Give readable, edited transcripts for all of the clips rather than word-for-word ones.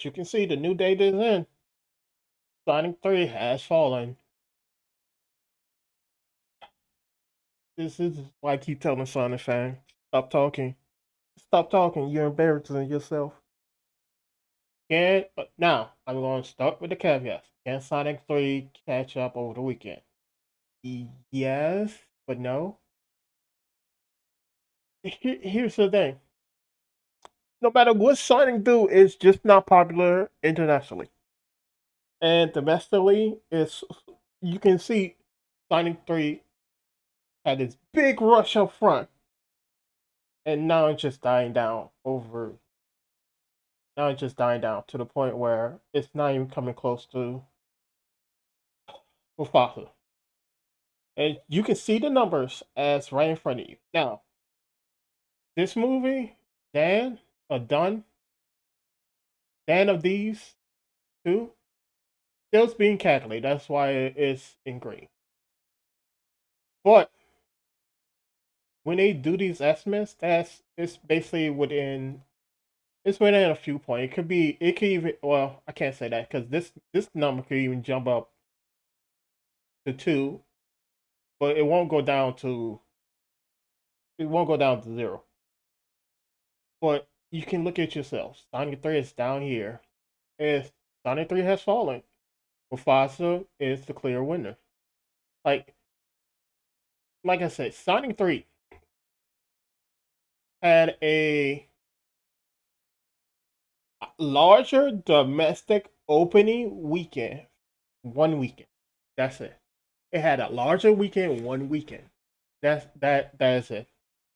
As you can see, the new date is in. Sonic 3 has fallen. This is why I keep telling Sonic fans, stop talking. Stop talking. You're embarrassing yourself. Can now I'm going to start with the caveats. Can Sonic 3 catch up over the weekend? Yes, but no. Here's the thing. No matter what Sonic do, it's just not popular internationally. And domestically, it's you can see Sonic 3 had this big rush up front, and now it's just dying down over. Now it's just dying down to the point where it's not even coming close to Mufasa. And you can see the numbers as right in front of you. Now, this movie, Dan, done, Dan of these two, still being calculated. That's why it's in green. But when they do these estimates, it's basically within a few points. It could even, well, I can't say that because this number could even jump up to 2, but it won't go down to 0. But you can look at yourself. Sonic 3 is down here. If Sonic 3 has fallen, Mufasa is the clear winner. Like like I said, Sonic 3 had a larger domestic opening weekend, one weekend. That's it. It had a larger weekend, one weekend. That is it.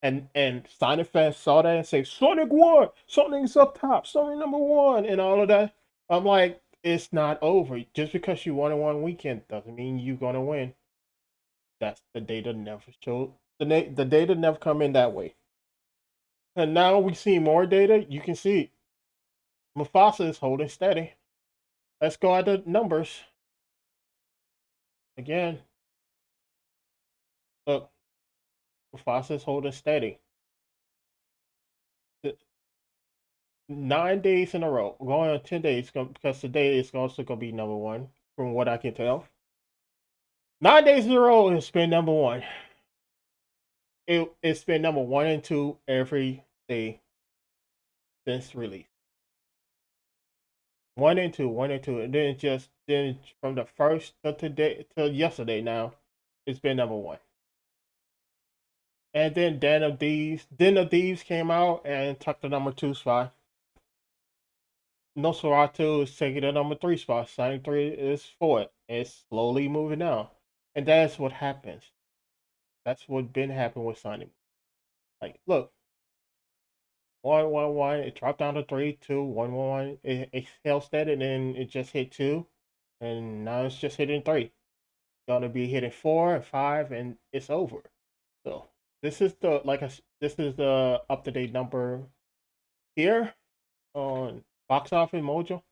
And Sonic fans saw that and say Sonic won, Sonic's up top, Sonic #1, and all of that. I'm like, it's not over. Just because you won in one weekend doesn't mean you're gonna win. That's the data never showed. The data never come in that way. And now we see more data. You can see Mufasa is holding steady. Let's go at the numbers again. Look, Mufasa is holding steady. 9 days in a row, going on 10 days because today is also gonna be #1 from what I can tell. 9 days in a row, it's been #1. It's been #1 and 2 every day since release. 1 and 2, 1 and 2, and then from the first to today till yesterday now, it's been #1. And then Den of Thieves came out and took the #2 spot. Nosferatu is taking the #3 spot. Sonic 3 is for it. It's slowly moving down. And that's what happens. That's what been happening with Sonic. Like, look, 1 1 1, it dropped down to 3 2 1 1 1. It held steady, and then it just hit 2, and now it's just hitting 3. Gonna be hitting 4 and 5, and it's over. So this is this is the up to date number here on Box Office Mojo.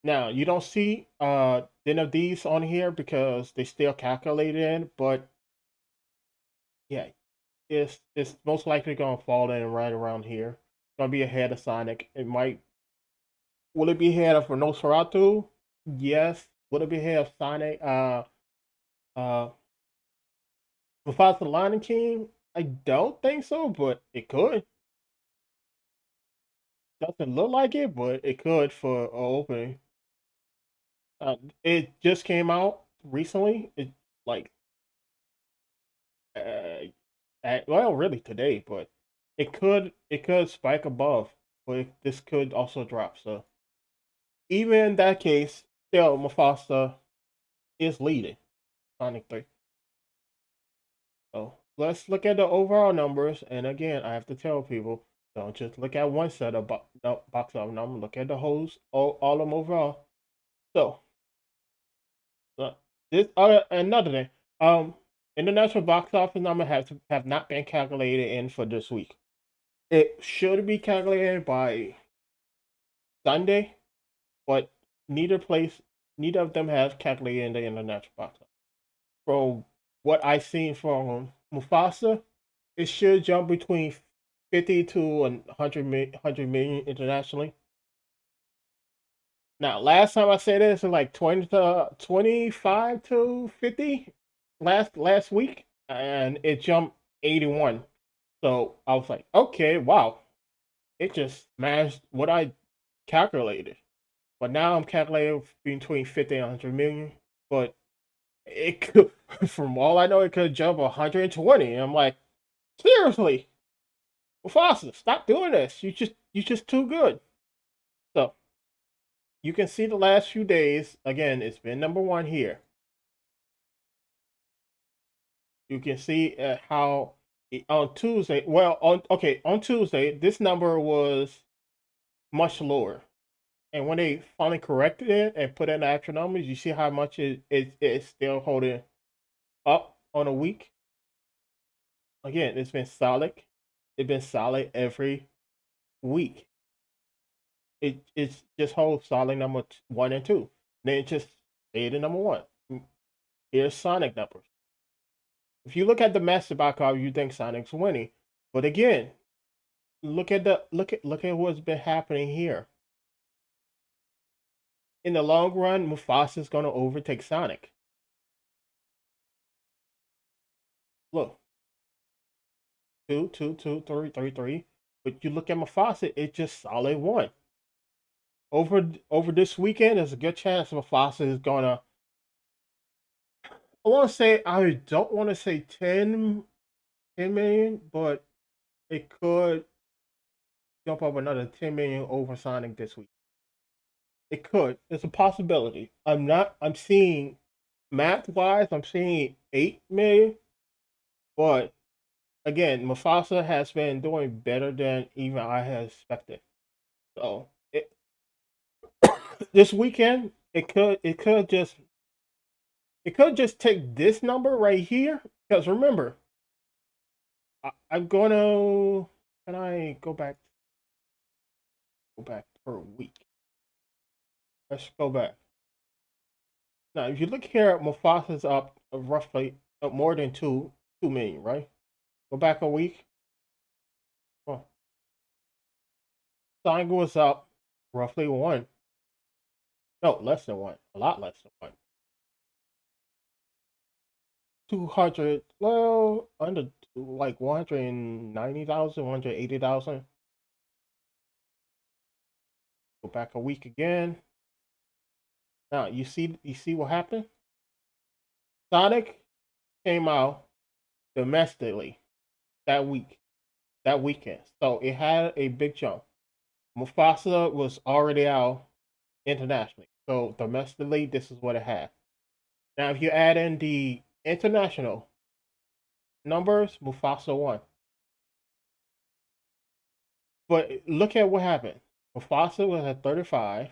Now you don't see Den of these on here because they still calculated in, but yeah, it's most likely gonna fall in right around here. It's gonna be ahead of Sonic. It might will it be ahead of Nosferatu? Yes. Will it be ahead of Sonic? Uh Mufasa the Lion King? I don't think so, but it could. Doesn't look like it, but it could for opening. It just came out recently. It like uh, well, really today, but it could spike above, but this could also drop. So even in that case, still Mufasa is leading Sonic 3. So let's look at the overall numbers. And again, I have to tell people, don't just look at one set of box office numbers. Look at the wholes, all of them overall. So this another thing. Um, International box office number have not been calculated in for this week. It should be calculated by Sunday, but neither of them has calculated in the international box office. From what I've seen from Mufasa, it should jump between 50 to 100 million internationally. Now, last time I said this was like 20 to 25 to 50 last week, and it jumped 81. So I was like, okay, wow, it just smashed what I calculated. But now I'm calculating between 50 and 100 million. But it could, from all I know, it could jump 120. And I'm like, seriously, Mufasa, stop doing this. You just too good. So you can see the last few days. Again, it's been number one here. You can see how on Tuesday. Well, on Tuesday, this number was much lower. And when they finally corrected it and put in the actual numbers, you see how much it's still holding up on a week. Again, it's been solid. It's been solid every week. It's just holds solid number one and two. Then it just stayed at number one. Here's Sonic numbers. If you look at the master back card, you think Sonic's winning. But again, look at what's been happening here. In the long run, Mufasa's gonna overtake Sonic. Look, two, two, two, three, three, three. But you look at Mufasa, it's just solid one. Over this weekend, there's a good chance Mufasa is gonna. I don't want to say 10 million, but it could jump up another 10 million over Sonic this week. It could. It's a possibility. I'm seeing math wise, I'm seeing 8 million, but again, Mufasa has been doing better than even I had expected. So this weekend, it could just take this number right here. Because remember, I'm gonna can I go back per week. Let's go back. Now, if you look here, Mufasa's up roughly more than 2 million, right? Go back a week. Oh, Sonic was up roughly one. No, less than one. A lot less than one. 200. Well, under like 190,000, 180,000. Go back a week again. Now you see what happened. Sonic came out domestically that week, that weekend. So it had a big jump. Mufasa was already out internationally. So domestically, this is what it had. Now, if you add in the international numbers, Mufasa won. But look at what happened. Mufasa was at 35.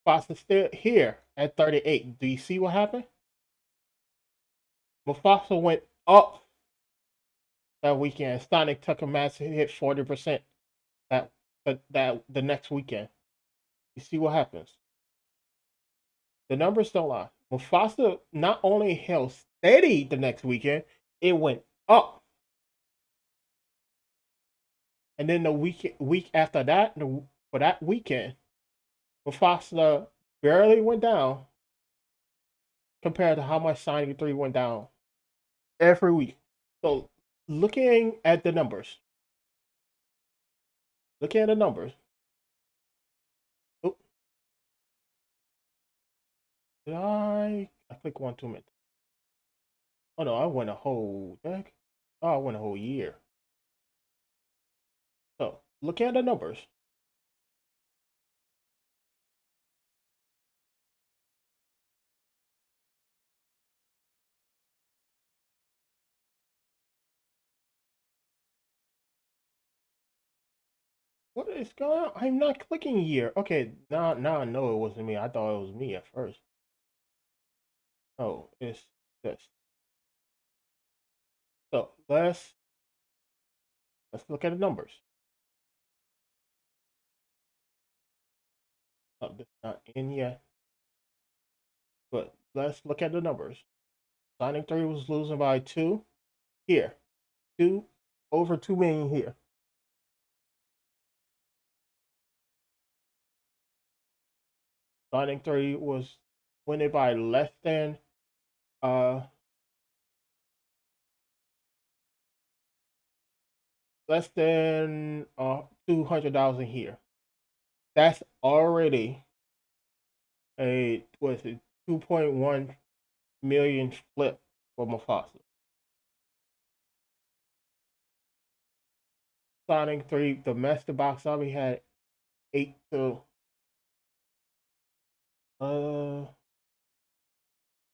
Mufasa still here at 38. Do you see what happened? Mufasa went up that weekend. Sonic took a massive hit, 40% that that the next weekend. You see what happens? The numbers don't lie. Mufasa not only held steady the next weekend, it went up. And then the week after that, for that weekend, Mufasa barely went down compared to how much Sonic 3 went down every week. So looking at the numbers, looking at the numbers. Oh, did I click one too many? Oh no, I went a whole deck. Oh, I went a whole year. So looking at the numbers. What is going on? I'm not clicking year. Okay, now I know it wasn't me. I thought it was me at first. Oh, it's this. So let's look at the numbers. Oh, this is not in yet, but let's look at the numbers. Sonic 3 was losing by two here, two over 2 million here. Sonic 3 was winning by uh less than 200,000 here. That's already a was it 2.1 million flip for Mufasa. Sonic 3 domestic box office had 8 to uh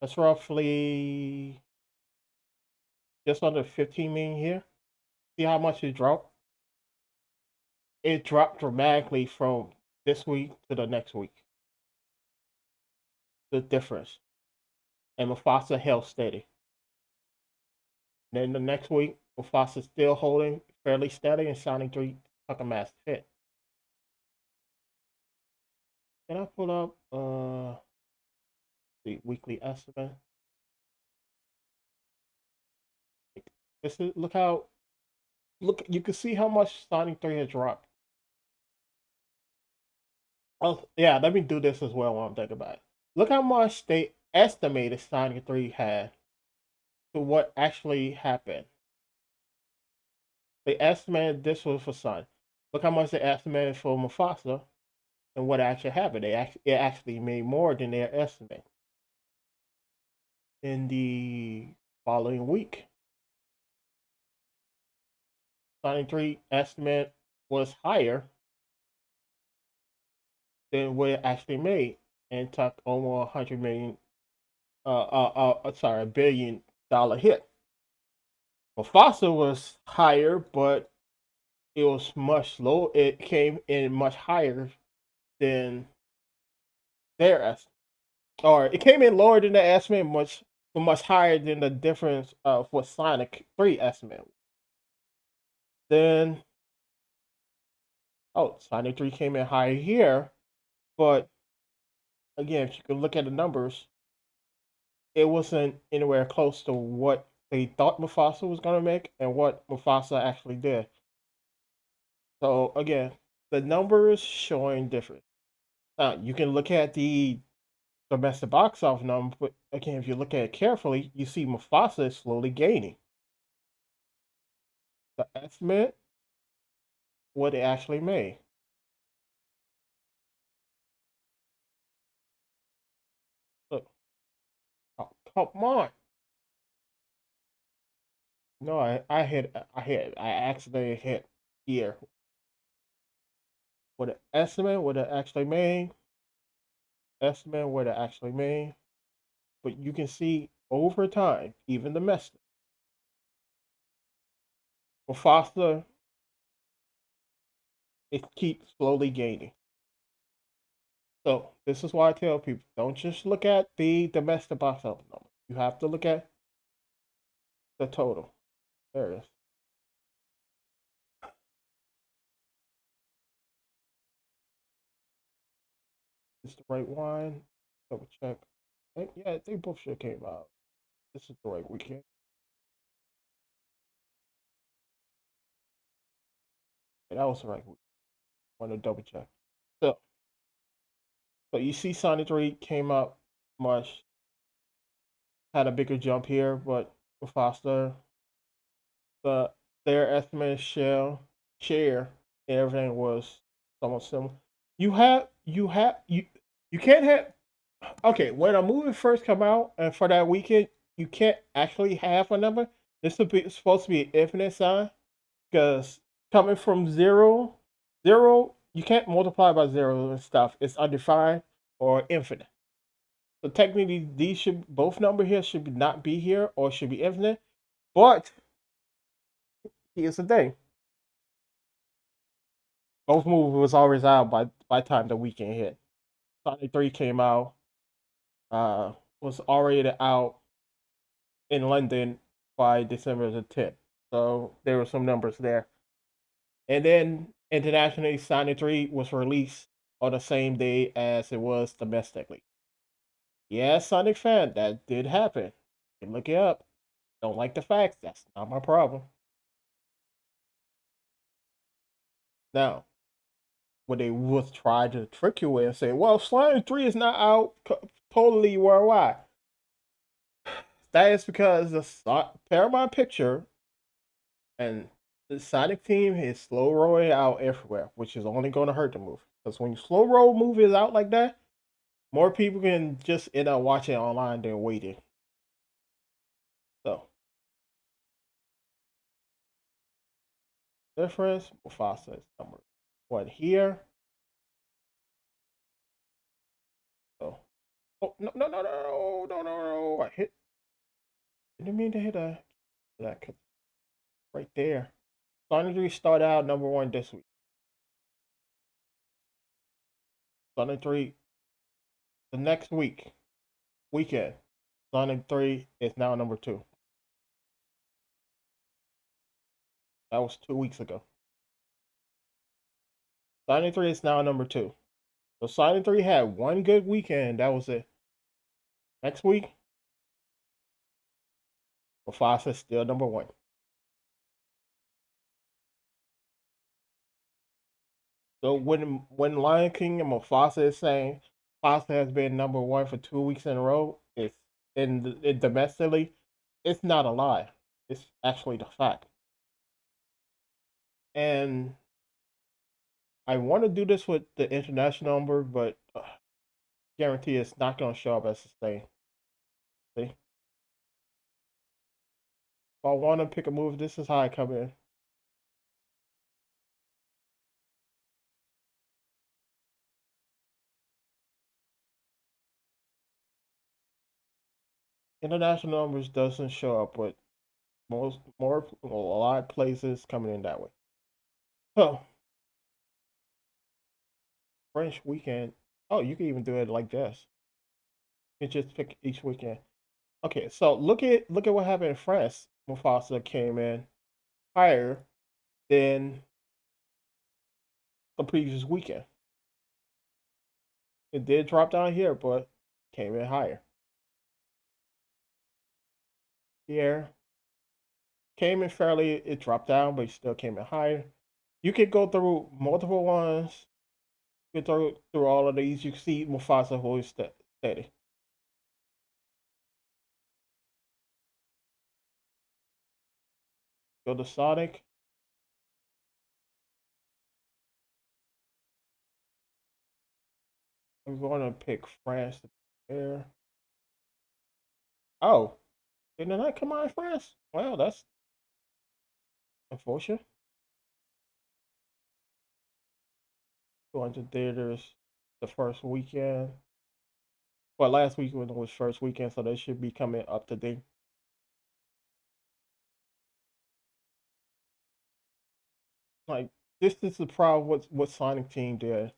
that's roughly just under 15 million here. See how much it dropped? It dropped dramatically from this week to the next week. The difference. And Mufasa held steady. Then the next week, Mufasa still holding fairly steady, and Sonic 3 took a massive hit. Can I pull up the weekly estimate? This is look you can see how much Sonic 3 has dropped. Oh yeah, let me do this as well while I'm thinking about it. Look how much they estimated Sonic 3 had to what actually happened. They estimated this was for Sonic. Look how much they estimated for Mufasa and what actually happened. It actually made more than their estimate. In the following week, Sonic 3 estimate was higher than what it actually made and took almost 100 million, sorry, $1 billion hit. Mufasa was higher, but it was much low. It came in much higher than their estimate, or it came in lower than the estimate, much higher than the difference of what Sonic 3 estimate. Then, Sonic 3 came in higher here, but again, if you can look at the numbers, it wasn't anywhere close to what they thought Mufasa was going to make and what Mufasa actually did. So again, the numbers showing different. Now you can look at the domestic box office number, but again, if you look at it carefully, you see Mufasa is slowly gaining. The estimate, what it actually made. Look, oh, come on. No, I accidentally hit here. What it estimate, what it actually made, estimate what it actually made. But you can see over time, even the domestic, Mufasa, it keeps slowly gaining. So this is why I tell people, don't just look at the domestic box office number. You have to look at the total. There it is. Is the right one? Double check. Yeah, they both should have came out. This is the right weekend. Yeah, that was the right week. Want to double check. So, so you see, Sonic 3 came out much, had a bigger jump here, but Mufasa, the their estimated share and everything was somewhat similar. You can't have okay, when a movie first come out and for that weekend, you can't actually have a number. This is supposed to be an infinite sign because coming from zero, you can't multiply by zero and stuff. It's undefined or infinite. So technically, these should both number here should not be here or should be infinite. But here's the thing: both movies was always out by time the weekend hit. Sonic 3 came out, uh, was already out in London by December the 10th. So there were some numbers there. And then internationally, Sonic 3 was released on the same day as it was domestically. Yeah, Sonic fan, that did happen. You can look it up. Don't like the facts, that's not my problem. Now, what they was trying to trick you with and say, well, Slime 3 is not out totally worldwide. That is because the Paramount Picture and the Sonic team is slow rolling out everywhere, which is only going to hurt the movie. Because when you slow roll movies out like that, more people can just end up watching it online than waiting. So, difference, Mufasa is number one here. So, oh, no, no, no, no, no, no, no. I hit, didn't mean to hit that right there. Sonic 3 start out number one this week. Sonic 3 the next weekend. Sonic 3 is now number two. That was 2 weeks ago. Sonic 3 is now number two. So Sonic 3 had one good weekend. That was it. Next week, Mufasa is still number one. So when Lion King and Mufasa is saying Mufasa has been number one for 2 weeks in a row, it's domestically, it's not a lie. It's actually the fact. And I want to do this with the international number, but guarantee it's not going to show up as the same. See, if I want to pick a move, this is how I come in. International numbers doesn't show up, but a lot of places coming in that way. So French weekend. Oh, you can even do it like this. You can just pick each weekend. Okay, so look at what happened in France. Mufasa came in higher than the previous weekend. It did drop down here, but came in higher. Here came in fairly. It dropped down, but it still came in higher. You could go through multiple ones. You can go through all of these. You can see Mufasa who is steady. Go to Sonic. I'm going to pick France to there. Oh, did not come out in France? Well, that's unfortunate. 200 theaters the first weekend. Well, last weekend was first weekend, so they should be coming up to date. Like, this is the problem with what Sonic Team did.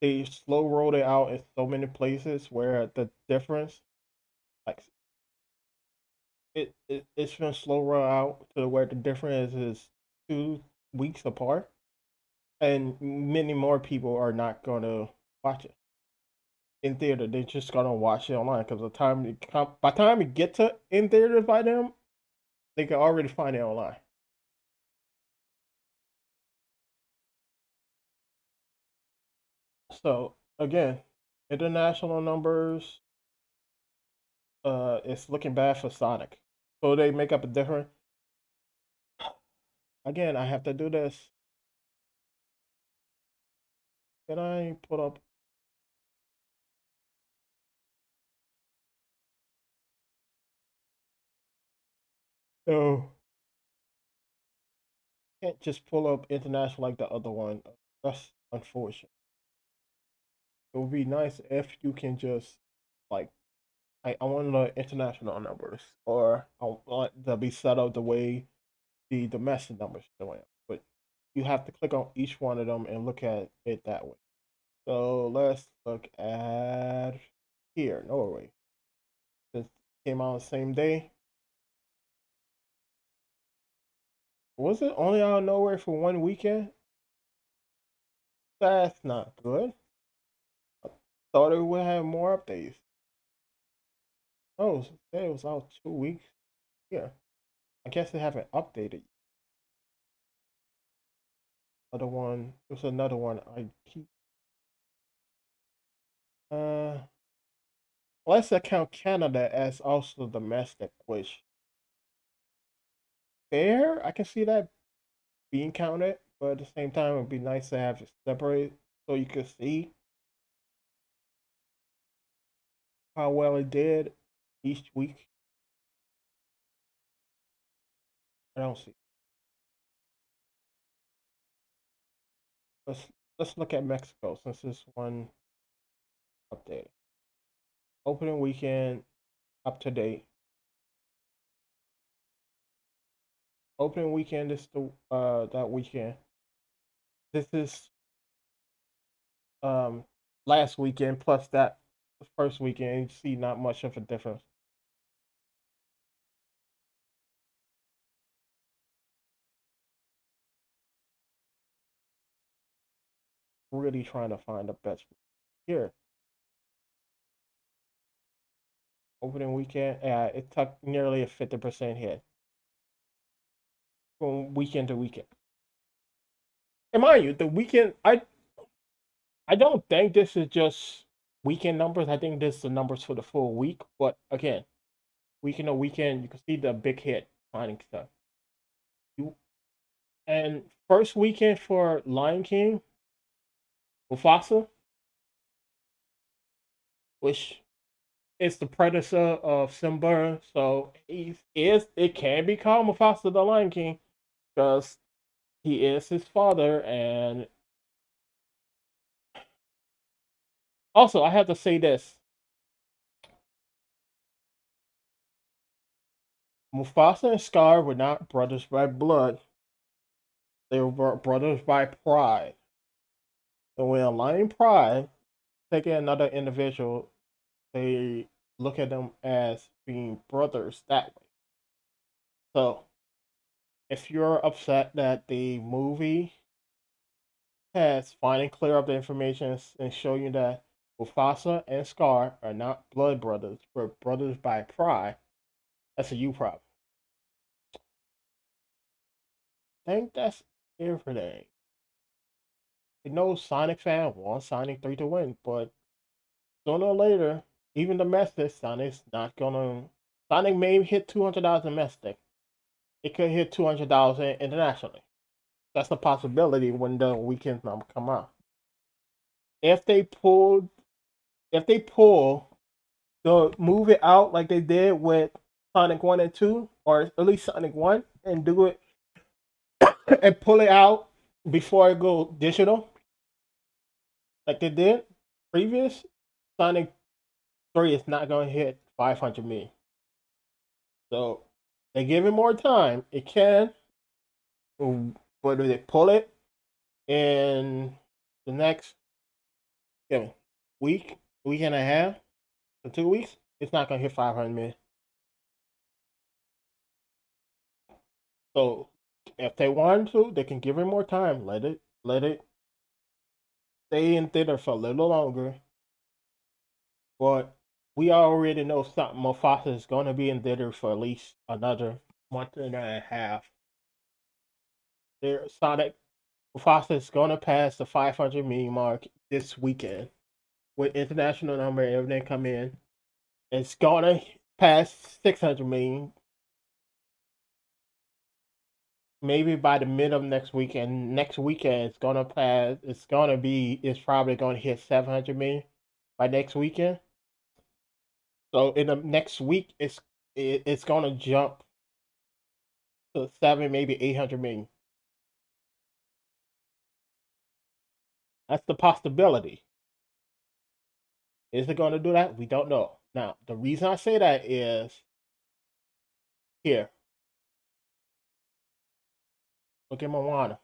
They slow rolled it out in so many places where the difference, like, it's been slow roll out to where the difference is 2 weeks apart, and many more people are not going to watch it in theater. They're just gonna watch it online because by the time you get to in theater by them, they can already find it online. So again, international numbers, it's looking bad for Sonic. So they make up a different. Again, I have to do this. Can I put up? No, can't just pull up international like the other one. That's unfortunate. It would be nice if you can just like I want the international numbers, or I want to be set up the way the domestic numbers doing it. But you have to click on each one of them and look at it that way. So let's look at here, Norway. This came out the same day. Was it only out of Norway for one weekend? That's not good. I thought it would have more updates. Oh, it was out 2 weeks. Yeah, I guess they haven't updated. Other one, there's another one I keep Uh, let's account Canada as also domestic, which fair. I can see that being counted, but at the same time, it'd be nice to have it separate so you could see how well it did each week. I don't see. Let's let's look at Mexico since this one updated. Opening weekend up to date. Opening weekend is the that weekend. This is um last weekend plus that first weekend. You see not much of a difference. Really trying to find the best here. Opening weekend, yeah, it took nearly a 50% hit from weekend to weekend. And mind you, the weekend, I don't think this is just weekend numbers. I think this is the numbers for the full week. But again, weekend to weekend, you can see the big hit finding stuff. You, and first weekend for Lion King, Mufasa, which is the predecessor of Simba, so he is it can be called Mufasa the Lion King because he is his father. And also, I have to say this: Mufasa and Scar were not brothers by blood; they were brothers by pride. And when aligning pride, taking another individual, they look at them as being brothers that way. So, if you're upset that the movie has finally cleared up the information and show you that Mufasa and Scar are not blood brothers, but brothers by pride, that's a you problem. I think that's everything. You know, Sonic fan wants Sonic 3 to win, but sooner or later, even domestic, Sonic's not gonna. Sonic may hit $200 domestic. It could hit $200 internationally. That's a possibility when the weekend number come out. If they pull, if they pull the move it out like they did with Sonic 1 and 2, or at least Sonic 1, and do it and pull it out before it go digital, like they did previous, Sonic 3 is not going to hit 500 million. So they give it more time. It can, but if they pull it in the next yeah, week, week and a half, or 2 weeks, it's not going to hit 500 million. So if they want to, they can give it more time. Let it stay in theater for a little longer. But we already know something. Mufasa is going to be in theater for at least another month and a half. There, Sonic Mufasa is going to pass the 500 million mark this weekend with international number and everything come in. It's going to pass 600 million maybe by the mid of next weekend. Next weekend it's going to pass. It's going to be. It's probably going to hit 700 million by next weekend. So in the next week, it's going to jump to seven, maybe 800 million. That's the possibility. Is it going to do that? We don't know. Now, the reason I say that is here. Look at Moana.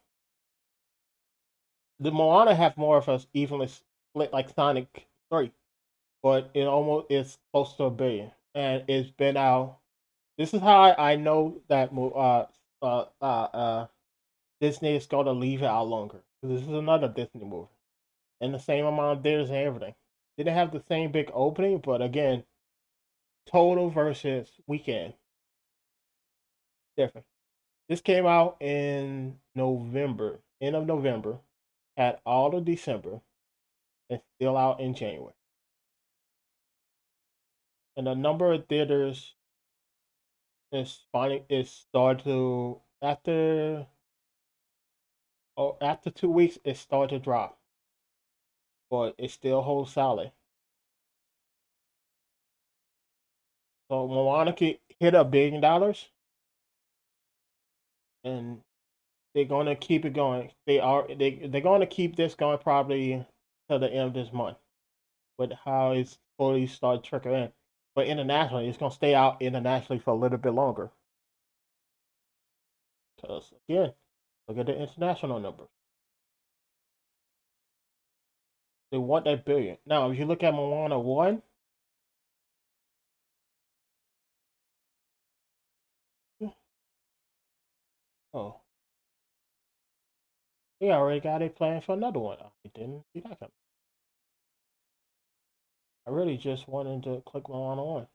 The Moana have more of a evenly split like Sonic 3, but it almost is close to a billion, and it's been out. This is how I know that Disney is going to leave it out longer. This is another Disney movie, and the same amount of theaters and everything. Didn't have the same big opening, but again, total versus weekend different. This came out in November, end of November, had all of December, and still out in January. and the number of theaters is started to after 2 weeks it started to drop, but it still holds solid. So Moana could hit $1 billion, and they're gonna keep it going. They're gonna keep this going probably till the end of this month, with how it's fully start trickling in. But internationally, it's gonna stay out internationally for a little bit longer. Because again, look at the international numbers. They want that billion. Now, if you look at Moana 1, oh, they already got a plan for another one. I didn't see that coming. I really just wanted to click Moana 1.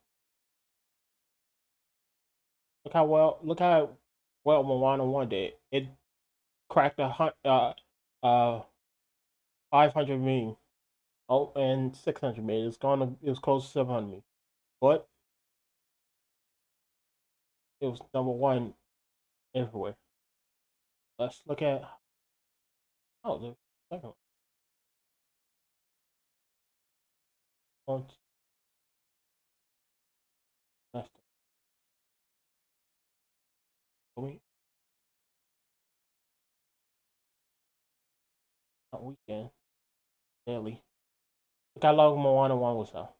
Look how well Moana 1 did. It cracked 500 million. Oh, and 600 million. It was close to 700 million. But it was number one everywhere. Let's look at the second one. That's the not weekend daily. Look how long Moana 1 was out.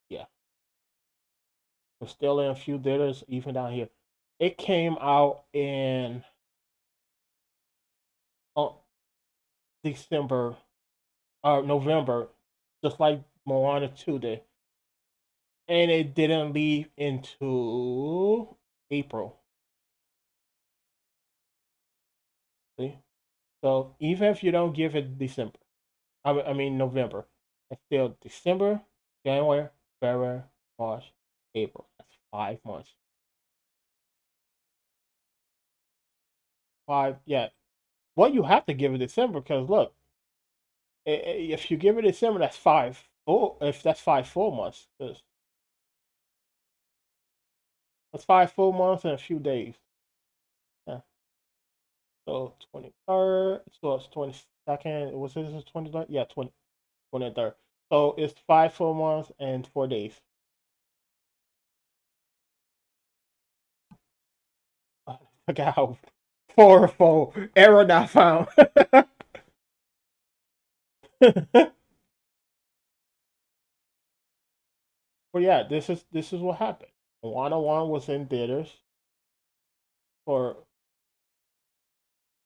Yeah, we're still in a few theaters, even down here. It came out in uh, December or November, just like Moana 2 did, and it didn't leave into April. See, so even if you don't give it December, I mean November, it's still December, January, February, March, April. That's 5 months. Five, yeah. Well, you have to give it December because look, if you give it December, that's five. Oh, if that's 5 full months, that's 5 full months and a few days. Yeah. So 23rd. So it's 22nd. Was this 23rd? Yeah, 23rd. So it's 5 full months and 4 days. Look how horrible error not found. But yeah, this is what happened. Moana One was in theaters for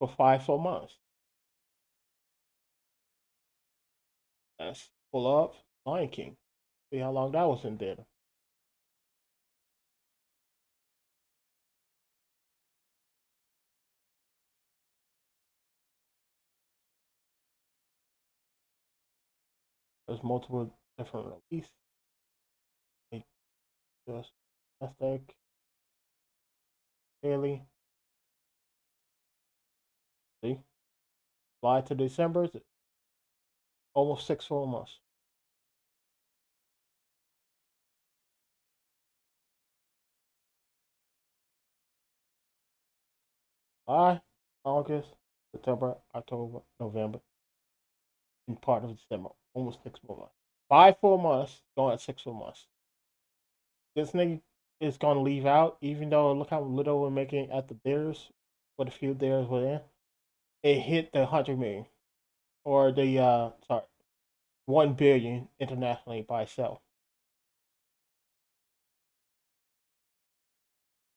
5 full months. Let's pull up Lion King. See how long that was in theater. There's multiple different releases. Just Aztec, Haley. See, July to December, almost 6 full months. July, August, September, October, November, and part of December. Almost 6 full months. 5 full months going at 6 full months. This nigga is gonna leave out, even though look how little we're making at the theaters. What a few theaters we're in. It hit the 100 million or the 1 billion internationally by itself.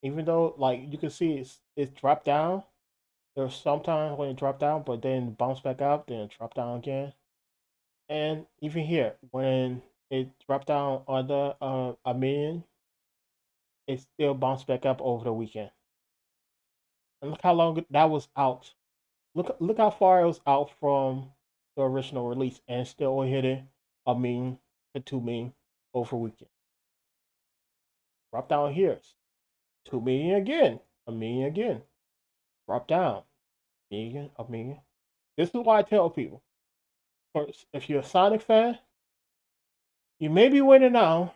Even though like you can see it's dropped down. There's sometimes when it dropped down, but then bounce back up, then it drop down again. And even here, when it dropped down under a million, it still bounced back up over the weekend. And look how long that was out. Look how far it was out from the original release, and still hitting a million to 2 million over weekend. Drop down here, 2 million again, a million again. Drop down, million, a million. This is why I tell people: first, if you're a Sonic fan, You may be winning now,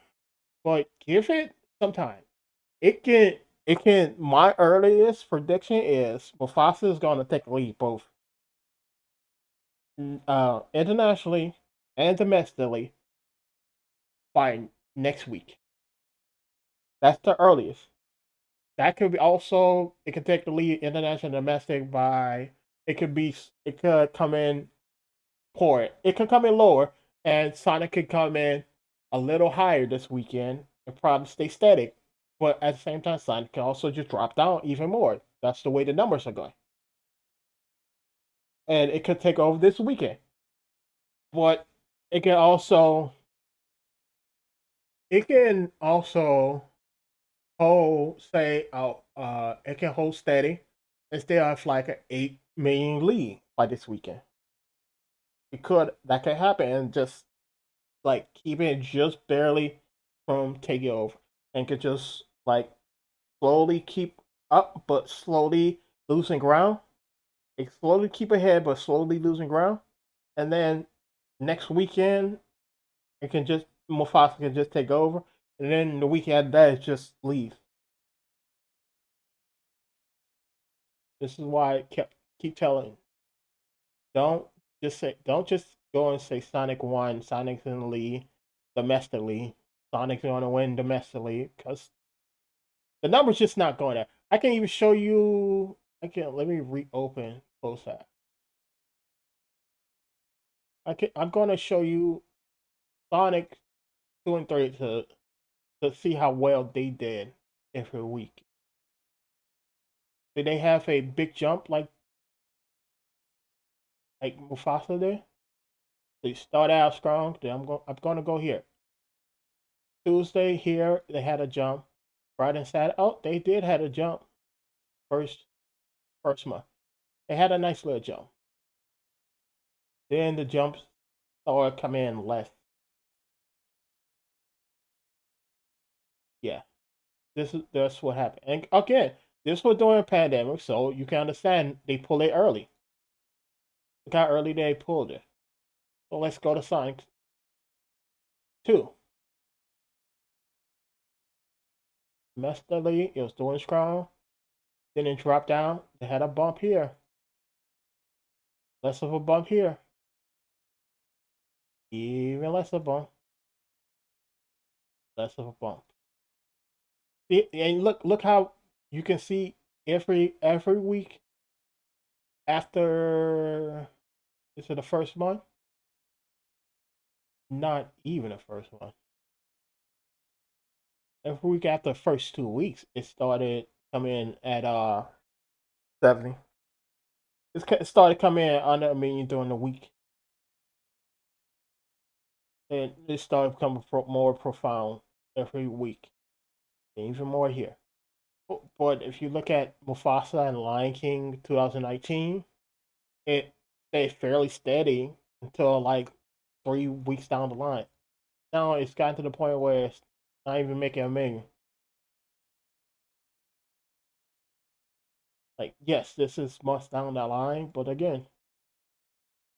but give it some time. It can. It can. My earliest prediction is Mufasa is going to take the lead both internationally and domestically by next week. That's the earliest. That could be also. It could take the lead international and domestic by. It could be. It could come in poor. It could come in lower, and Sonic could come in a little higher this weekend and probably stay static. But at the same time, Sonic can also just drop down even more. That's the way the numbers are going, and it could take over this weekend. But it can also. It can also hold, say, it can hold steady and still have like an 8 million lead by this weekend. That could happen and just like keeping it just barely from taking over and could just like slowly keep up but slowly losing ground. It slowly keep ahead but slowly losing ground. And then next weekend it can just Mufasa can just take over. And then the weekend after that it just leave. This is why I keep telling don't just go and say Sonic won, Sonic's in the lead domestically. Sonic's gonna win domestically because the number's just not going there. I can even show you. I can let me reopen close that. I'm going to show you Sonic 2 and 3 to see how well they did every week. Did they have a big jump like Mufasa did? They start out strong. Then I'm going to go here. Tuesday here they had a jump. Friday and Saturday, oh they did had a jump. First first month they had a nice little jump. Then the jumps started coming in less. Yeah, that's what happened. And again, this was during a pandemic, so you can understand they pulled it early. Look how early they pulled it. So let's go to Sonic 2. Domestically, it was doing strong. Then it dropped down. They had a bump here. Less of a bump here. Even less of a bump. Less of a bump. And look how you can see every week after is it the first month? Not even the first month. Every week after the first 2 weeks, it started coming in at 70. It started coming in under a million during the week, and it started becoming more profound every week, and even more here. But if you look at Mufasa and Lion King 2019, it stayed fairly steady until like 3 weeks down the line. Now it's gotten to the point where it's not even making a million. Like, yes, this is months down the line, but again,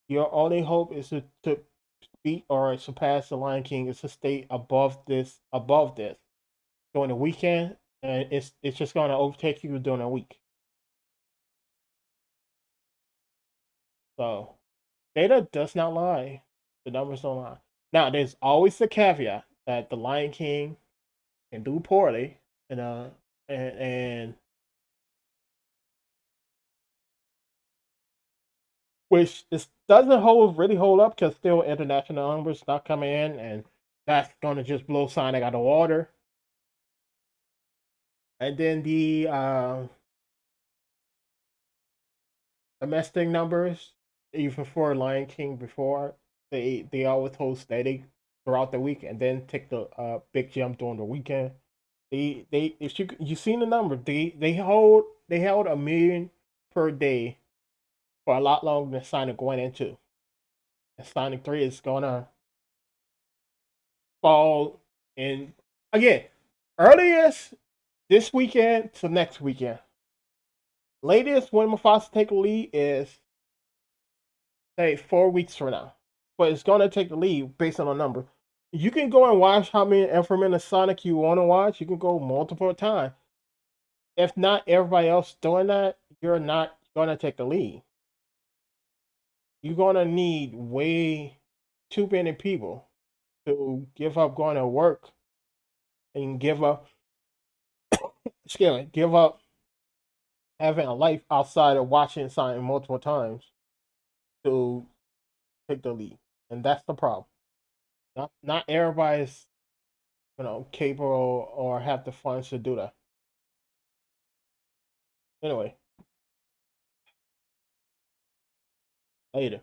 your only hope is to beat or surpass the Lion King is to stay above this during the weekend, and it's just going to overtake you during the week. So data does not lie. The numbers don't lie. Now there's always the caveat that the Lion King can do poorly, and and which is doesn't really hold up because still international numbers not coming in, and that's gonna just blow Sonic out of water. And then the domestic numbers, even for Lion King before, they always hold steady throughout the week and then take the big jump during the weekend. They if you seen the number, they held a million per day for a lot longer than Sonic went into. And Sonic 3 is gonna fall in again earliest this weekend to next weekend. Latest when Mufasa take the lead is say 4 weeks from now. But it's gonna take the lead based on the number You can go and watch how many increment Sonic you want to watch. You can go multiple times. If not everybody else doing that, you're not gonna take the lead. You're gonna need way too many people to give up going to work and give up, excuse me, give up having a life outside of watching something multiple times to take the lead, and that's the problem. Not everybody's capable or have the funds to do that. Anyway, later.